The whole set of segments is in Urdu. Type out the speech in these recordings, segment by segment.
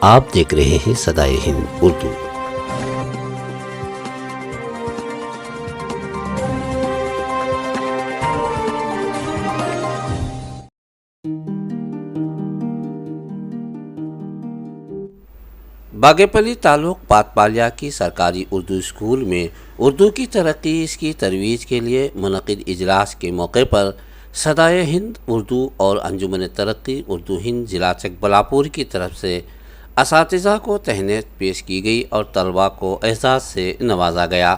آپ دیکھ رہے ہیں صدائے ہند اردو۔ باگے-پلی تعلق پاتپالیا کی سرکاری اردو اسکول میں اردو کی ترقی اس کی ترویج کے لیے منعقد اجلاس کے موقع پر صدائے ہند اردو اور انجمن ترقی اردو ہند ضلع چکبلاپور کی طرف سے اساتذہ کو تہنیت پیش کی گئی اور طلباء کو اعزاز سے نوازا گیا۔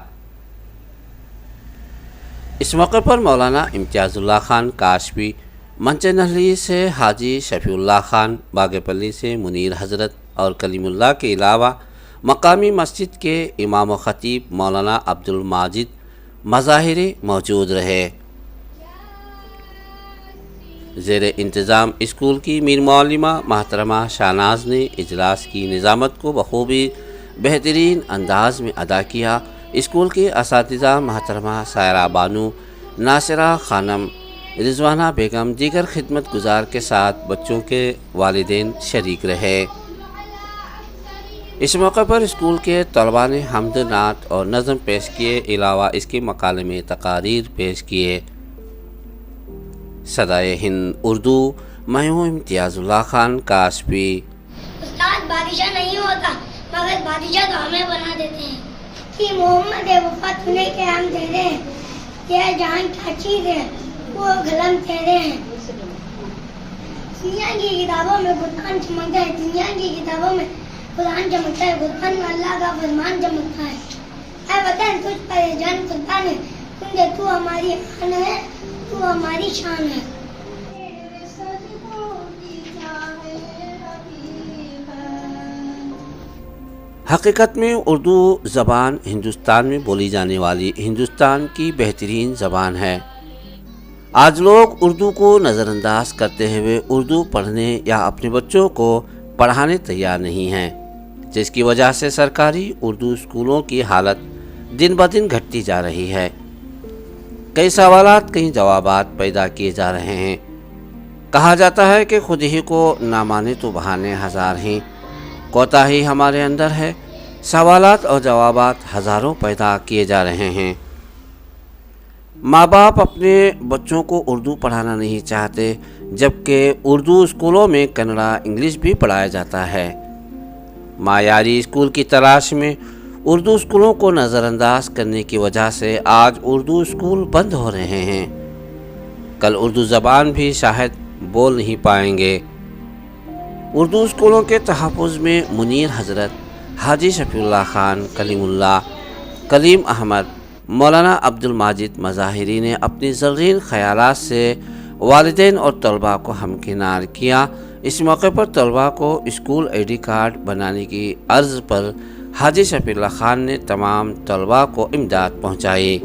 اس موقع پر مولانا امتیاز اللہ خان کاشفی، منچ نہلی سے حاجی شفیع اللہ خان، باگے-پلی سے منیر حضرت اور کلیم اللہ کے علاوہ مقامی مسجد کے امام و خطیب مولانا عبد الماجد مظاہری موجود رہے۔ زیر انتظام اسکول کی میر معلمہ محترمہ شاہناز نے اجلاس کی نظامت کو بخوبی بہترین انداز میں ادا کیا۔ اسکول کے اساتذہ محترمہ سائرہ بانو، ناصرہ خانم، رضوانہ بیگم، دیگر خدمت گزار کے ساتھ بچوں کے والدین شریک رہے۔ اس موقع پر اسکول کے طلباء نے حمد نعت اور نظم پیش کیے، علاوہ اس کے مکالمے تقاریر پیش کیے۔ صدائے ہند اردو، میں ہوں امتیاز اللہ خان کاشفی۔ استاد بادشاہ نہیں ہوتا مگر بادشاہ تو ہمیں بنا دیتے ہیں کہ محمد وفا تنے کے ہم تیرے ہیں، یہ جہاں کیا چیز ہے وہ قلم تیرے ہیں۔ دنیا کی کتابوں میں قرآن چمکتا ہے، دنیا کی کتابوں میں قرآن چمکتا ہے، قرآن میں اللہ کا فرمان چمکتا ہے۔ اے وطن تجھ پر یہ جان قربان ہے، کیونکہ تو ہماری آن ہے، تو ہماری شان ہے۔ حقیقت میں اردو زبان ہندوستان میں بولی جانے والی ہندوستان کی بہترین زبان ہے۔ آج لوگ اردو کو نظر انداز کرتے ہوئے اردو پڑھنے یا اپنے بچوں کو پڑھانے تیار نہیں ہیں، جس کی وجہ سے سرکاری اردو اسکولوں کی حالت دن بدن گھٹتی جا رہی ہے۔ کئی سوالات، کئی جوابات پیدا کیے جا رہے ہیں۔ کہا جاتا ہے کہ خود ہی کو نہ مانے تو بہانے ہزار ہیں، کوتاہی ہمارے اندر ہے۔ سوالات اور جوابات ہزاروں پیدا کیے جا رہے ہیں۔ ماں باپ اپنے بچوں کو اردو پڑھانا نہیں چاہتے، جبکہ اردو اسکولوں میں کنڑا انگلش بھی پڑھایا جاتا ہے۔ معیاری اسکول کی تلاش میں اردو اسکولوں کو نظر انداز کرنے کی وجہ سے آج اردو اسکول بند ہو رہے ہیں۔ کل اردو زبان بھی شاید بول نہیں پائیں گے۔ اردو اسکولوں کے تحفظ میں منیر حضرت، حاجی شفیع اللہ خان، کلیم اللہ، کلیم احمد، مولانا عبد الماجد مظاہری نے اپنی زرین خیالات سے والدین اور طلباء کو ہمکنار کیا۔ اس موقع پر طلباء کو اسکول آئی ڈی کارڈ بنانے کی عرض پر حاجی شفیع اللہ خان نے تمام طلباء کو امداد پہنچائی۔